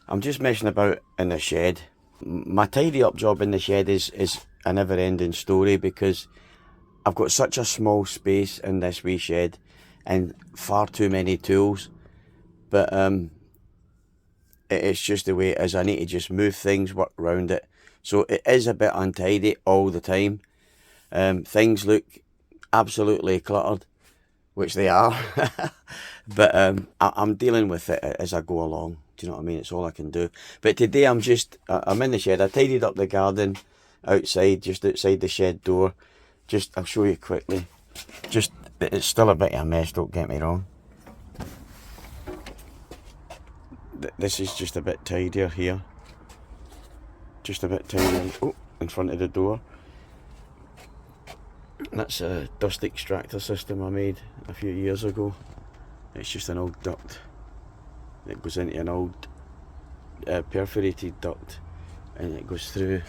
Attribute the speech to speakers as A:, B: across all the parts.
A: I'm just messing about in the shed. My tidy up job in the shed is a never ending story because I've got such a small space in this wee shed and far too many tools. But it's just the way it is. I need to just move things, work around it. So it is a bit untidy all the time. Things look absolutely cluttered, which they are. But I'm dealing with it as I go along. Do you know what I mean? It's all I can do. But today I'm in the shed. I tidied up the garden outside, just outside the shed door. I'll show you quickly. It's still a bit of a mess, don't get me wrong. This is just a bit tidier here. Just a bit tidier in front of the door. That's a dust extractor system I made a few years ago. It's just an old duct that goes into an old perforated duct, and it goes through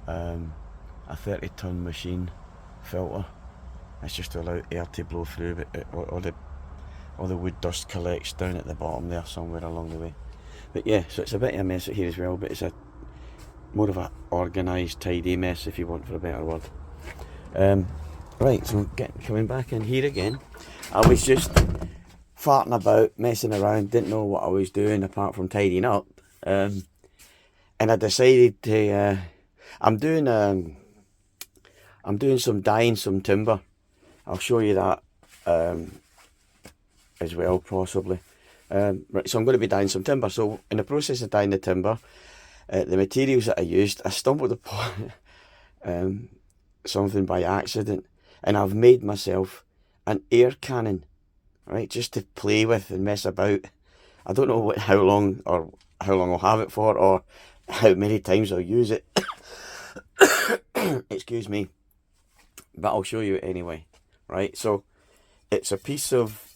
A: a 30-ton machine filter. It's just to allow air to blow through, but all the wood dust collects down at the bottom there somewhere along the way. But yeah, so it's a bit of a mess here as well, but it's more of a organised, tidy mess, if you want, for a better word. Right, so coming back in here again, I was just farting about, messing around, didn't know what I was doing apart from tidying up, and I decided to. I'm doing some dyeing some timber. I'll show you that as well, possibly. Right, so I'm going to be dyeing some timber. So in the process of dyeing the timber, the materials that I used, I stumbled upon something by accident, and I've made myself an air cannon, right, just to play with and mess about. I don't know how long I'll have it for, or how many times I'll use it. Excuse me, but I'll show you it anyway. Right, so it's a piece of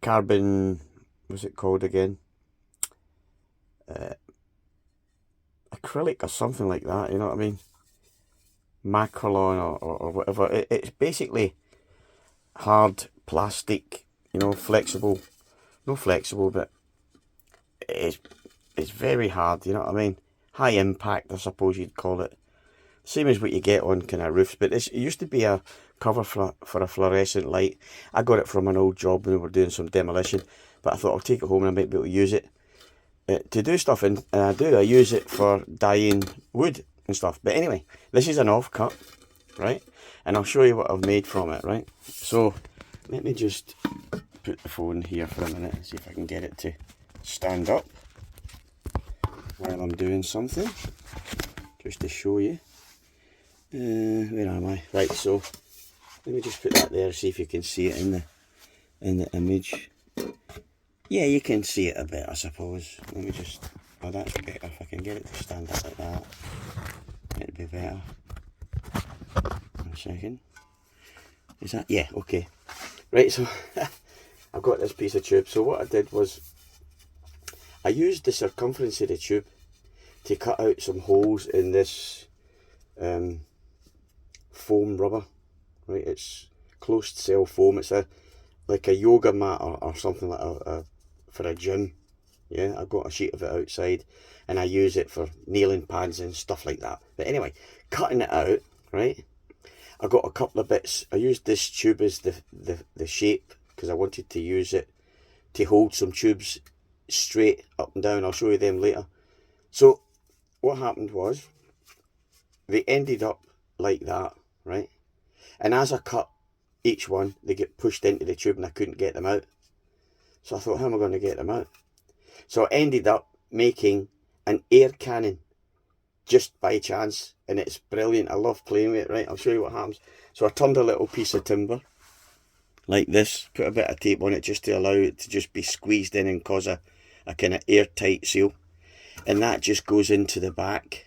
A: carbon, what's it called again? Acrylic or something like that, you know what I mean? Macrolon or whatever. It's basically hard plastic, flexible. Not flexible, but it's very hard, you know what I mean? High impact, I suppose you'd call it. Same as what you get on kind of roofs, but it used to be a cover for a fluorescent light. I got it from an old job when we were doing some demolition, but I thought I'll take it home and I might be able to use it to do stuff, and I do. I use it for dyeing wood and stuff. But anyway, this is an offcut, right? And I'll show you what I've made from it, right? So let me just put the phone here for a minute and see if I can get it to stand up while I'm doing something, just to show you. Where am I? Right, so let me just put that there, see if you can see it in the image. Yeah, you can see it a bit, I suppose. Let me just, that's better. If I can get it to stand up like that, it'd be better. 1 second. Is that, yeah, okay. Right, so I've got this piece of tube. So what I did was, I used the circumference of the tube to cut out some holes in this foam rubber, right? It's closed cell foam. It's like a yoga mat or something like for a gym. Yeah, I've got a sheet of it outside, and I use it for nailing pads and stuff like that. But anyway, cutting it out, right? I got a couple of bits. I used this tube as the shape because I wanted to use it to hold some tubes straight up and down. I'll show you them later. So what happened was, they ended up like that, right? And as I cut each one, they get pushed into the tube and I couldn't get them out. So I thought, how am I going to get them out? So I ended up making an air cannon just by chance, and it's brilliant. I love playing with it, right? I'll show you what happens. So I turned a little piece of timber like this, put a bit of tape on it just to allow it to just be squeezed in and cause a kind of airtight seal. And that just goes into the back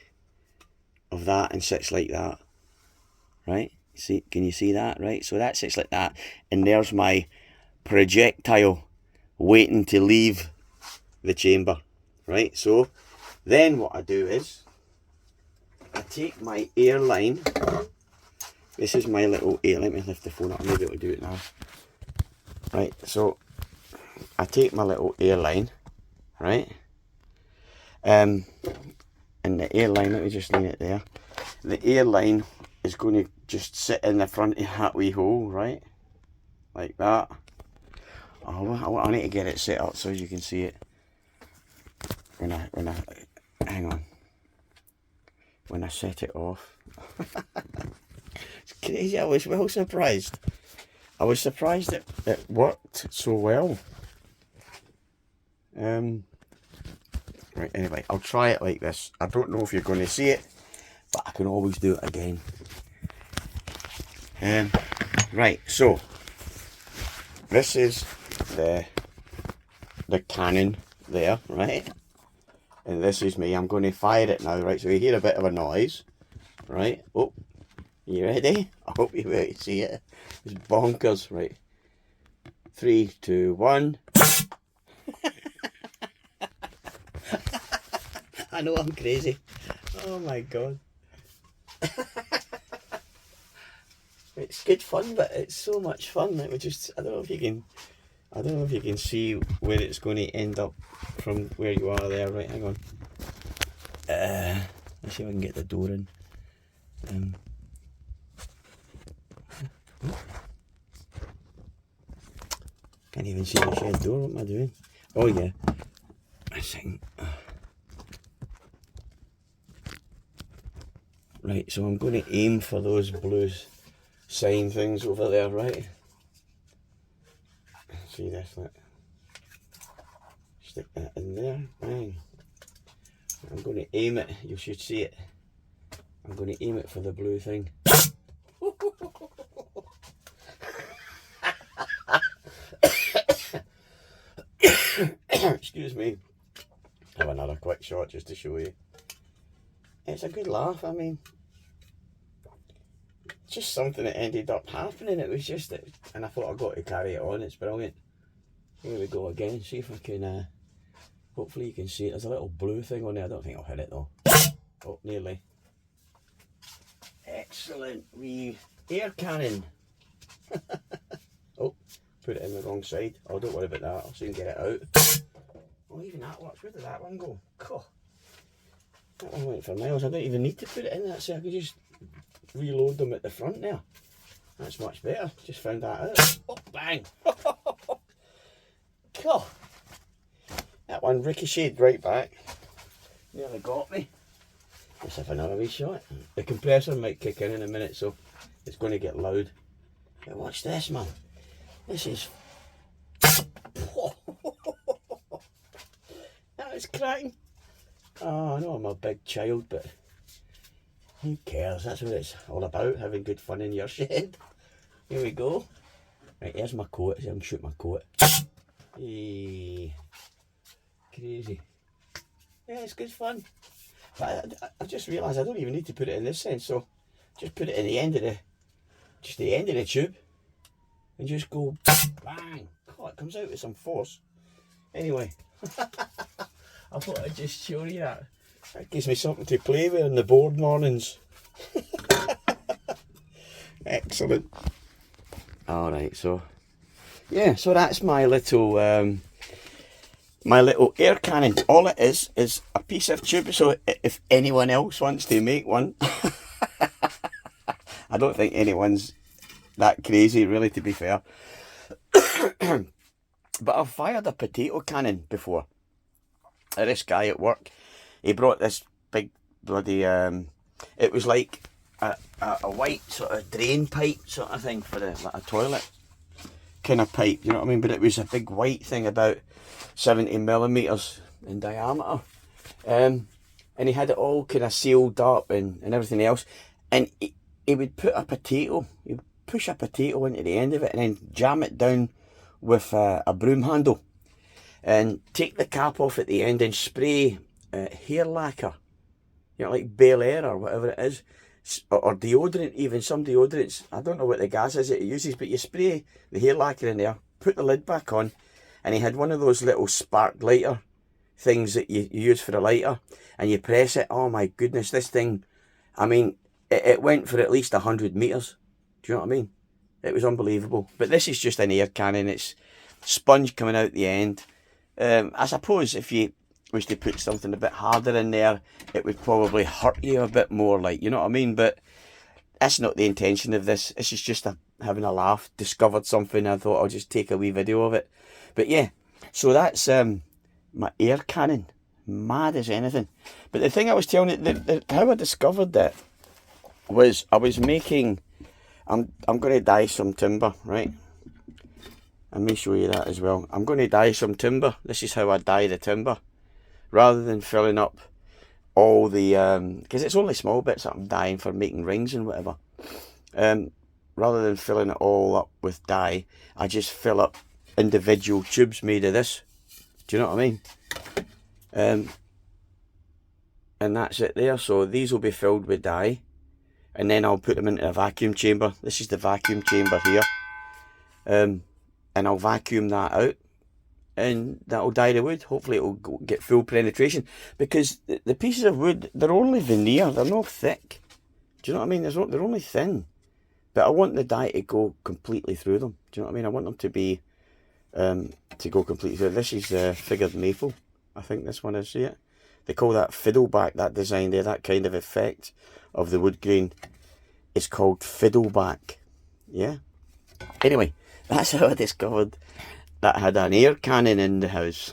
A: of that and sits like that, right? See, can you see that, right? So that sits like that, and there's my projectile waiting to leave the chamber, right? So then what I do is I take my air line. This is my little air. Let me lift the phone up. I may be able to do it now. Right, so I take my little air line, right? And the airline, let me just lean it there. The airline is going to just sit in the front of that wee hole, right? Like that. Oh, I need to get it set up so you can see it. Hang on. When I set it off. It's crazy, I was well surprised. I was surprised it worked so well. Right, anyway, I'll try it like this. I don't know if you're going to see it, but I can always do it again. Right, so this is the Canon there, right? And this is me. I'm going to fire it now, right? So you hear a bit of a noise, right? Oh, you ready? I hope you will see it. It's bonkers, right? 3, 2, 1. I know I'm crazy. Oh my god. It's good fun, but it's so much fun that I don't know if you can see where it's going to end up from where you are there. Right, hang on. Let's see if I can get the door in. Can't even see the shed door. What am I doing? Oh yeah. A second. Right, so I'm going to aim for those blue sign things over there, right? See this, look. Stick that in there, bang. I'm going to aim it, you should see it. I'm going to aim it for the blue thing. Excuse me. Have another quick shot just to show you. It's a good laugh, I mean. Just something that ended up happening. It was just that, and I thought I got to carry it on. It's brilliant. Here we go again. See if I can. Hopefully you can see it. There's a little blue thing on there. I don't think I'll hit it though. Oh, nearly. Excellent. We air cannon. Oh, put it in the wrong side. Oh, don't worry about that. I'll soon get it out. Oh, even that works. Where did that one go? Cool. That one went for miles. I don't even need to put it in that, so I could just reload them at the front there. That's much better. Just found that out. Oh, bang! Cool. That one ricocheted right back. Nearly got me. Let's have another wee shot. The compressor might kick in a minute, so it's going to get loud. But watch this, man. This is... That is cracking. Oh, I know I'm a big child, but who cares? That's what it's all about, having good fun in your shed. Here we go. Right, here's my coat. I'm shooting my coat. Hey. Crazy. Yeah, it's good fun. But I just realised I don't even need to put it in this sense, so just put it in the end of the tube, and just go bang. God, it comes out with some force. Anyway, I thought I'd just show you that. That gives me something to play with in the board mornings. Excellent. Alright, so yeah, so that's my little air cannon. All it is a piece of tube, so if anyone else wants to make one, I don't think anyone's that crazy really, to be fair. But I've fired a potato cannon before. This guy at work, he brought this big bloody, it was like a white sort of drain pipe sort of thing for like a toilet kind of pipe, you know what I mean? But it was a big white thing about 70mm in diameter. And he had it all kind of sealed up and everything else. And he would put a potato, he'd push a potato into the end of it and then jam it down with a broom handle. And take the cap off at the end and spray hair lacquer, you know, like Bel Air or whatever it is, or deodorant, even some deodorants. I don't know what the gas is that he uses, but you spray the hair lacquer in there, put the lid back on, and he had one of those little spark lighter things that you use for a lighter, and you press it. Oh my goodness, this thing, I mean, it went for at least 100 metres. Do you know what I mean? It was unbelievable. But this is just an air cannon. It's sponge coming out the end. I suppose if you was to put something a bit harder in there, it would probably hurt you a bit more, like, you know what I mean? But that's not the intention of this. This is just having a laugh. Discovered something, I thought I'll just take a wee video of it. But yeah, so that's my air cannon. Mad as anything. But the thing I was telling you, how I discovered that was I was making, I'm going to dye some timber, right? Let me show you that as well. I'm going to dye some timber. This is how I dye the timber. Rather than filling up all the, because it's only small bits that I'm dyeing for making rings and whatever. Rather than filling it all up with dye, I just fill up individual tubes made of this. Do you know what I mean? And that's it there. So these will be filled with dye, and then I'll put them into a vacuum chamber. This is the vacuum chamber here. And I'll vacuum that out, and that'll dye the wood. Hopefully it'll get full penetration, because the pieces of wood, they're only veneer, they're not thick. Do you know what I mean? They're only thin. But I want the dye to go completely through them. Do you know what I mean? I want them to be, to go completely through. This is figured maple. I think this one is, see it? They call that fiddleback, that design there, that kind of effect of the wood grain. It's called fiddleback. Yeah? Anyway, that's how I discovered that I had an air cannon in the house.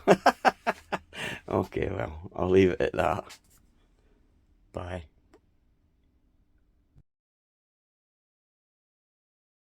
A: Okay, well, I'll leave it at that. Bye.